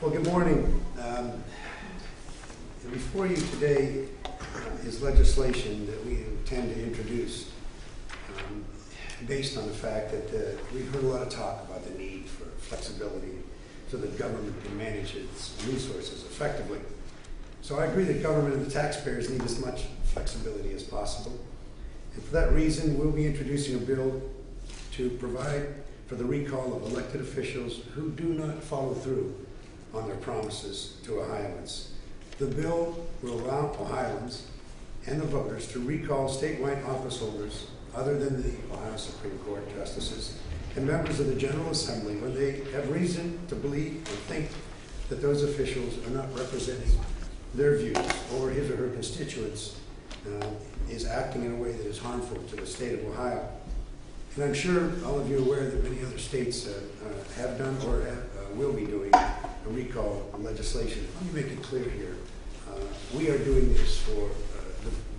Well, good morning. Before you today is legislation that we intend to introduce based on the fact that we've heard a lot of talk about the need for flexibility so that government can manage its resources effectively. So I agree that government and the taxpayers need as much flexibility as possible. And for that reason, we'll be introducing a bill to provide for the recall of elected officials who do not follow through on their promises to Ohioans. The bill will allow Ohioans and the voters to recall statewide office holders other than the Ohio Supreme Court justices and members of the General Assembly when they have reason to believe or think that those officials are not representing their views or his or her constituents is acting in a way that is harmful to the state of Ohio. And I'm sure all of you are aware that many other states have done or will be doing a recall legislation. Let me make it clear here. We are doing this for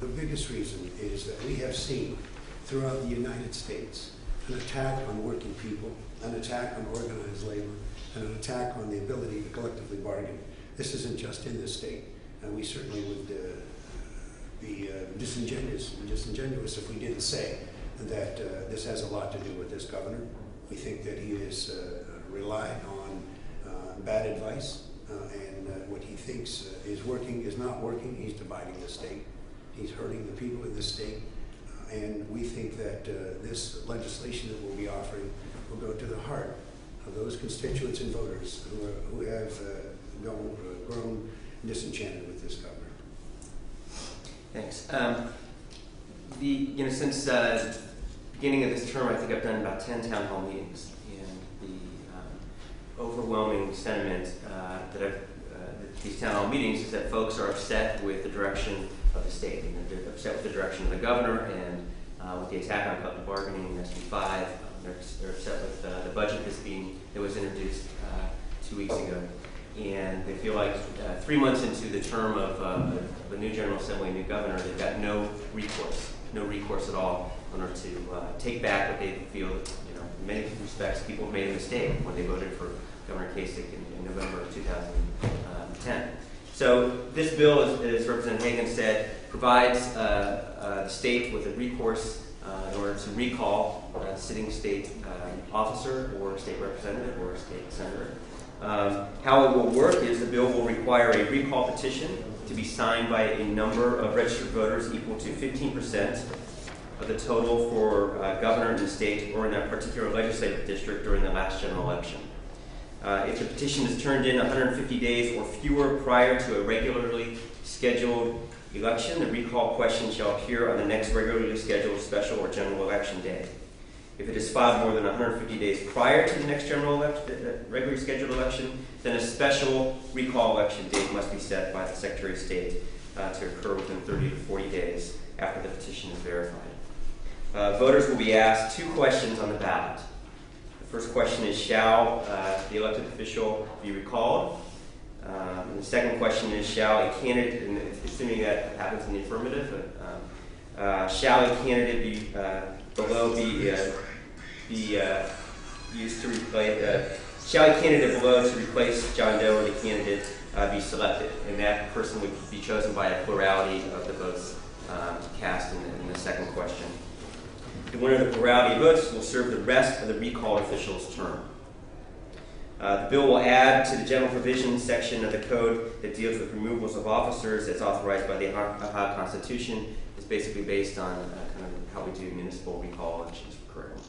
the biggest reason is that we have seen throughout the United States an attack on working people, an attack on organized labor, and an attack on the ability to collectively bargain. This isn't just in this state. We certainly would be disingenuous if we didn't say that this has a lot to do with this governor. We think that he has relied on bad advice and what he thinks is working is not working. He's dividing the state. He's hurting the people in this state. And we think that this legislation that we'll be offering will go to the heart of those constituents and voters who have grown disenchanted with this governor. Thanks. Since the beginning of this term, I think I've done about 10 town hall meetings, and the overwhelming sentiment that these town hall meetings is that folks are upset with the direction of the state. They're upset with the direction of the governor and with the attack on collective bargaining in SB 5. They're upset with the budget that was introduced 2 weeks ago. And they feel like 3 months into the term of a new General Assembly, new governor, they've got no recourse at all in order to take back what they feel, in many respects, people made a mistake when they voted for Governor Kasich in November of 2010. So this bill, as Representative Hagan said, provides the state with a recourse in order to recall a sitting state officer or state representative or state senator. How it will work is the bill will require a recall petition to be signed by a number of registered voters equal to 15% of the total for governor in the state or in that particular legislative district during the last general election. If the petition is turned in 150 days or fewer prior to a regularly scheduled election, the recall question shall appear on the next regularly scheduled special or general election day. If it is filed more than 150 days prior to the next regularly scheduled election, then a special recall election date must be set by the Secretary of State to occur within 30 to 40 days after the petition is verified. Voters will be asked 2 questions on the ballot. The first question is, shall the elected official be recalled? And the second question is, shall a candidate, and assuming that happens in the affirmative, shall a candidate be below be used to replace, shall a candidate below to replace John Doe or the candidate be selected? And that person would be chosen by a plurality of the votes cast in the second question. The winner of the plurality of votes will serve the rest of the recall official's term. The bill will add to the general provisions section of the code that deals with removals of officers that's authorized by the Ohio Constitution. It's basically based on kind of how we do municipal recall elections currently.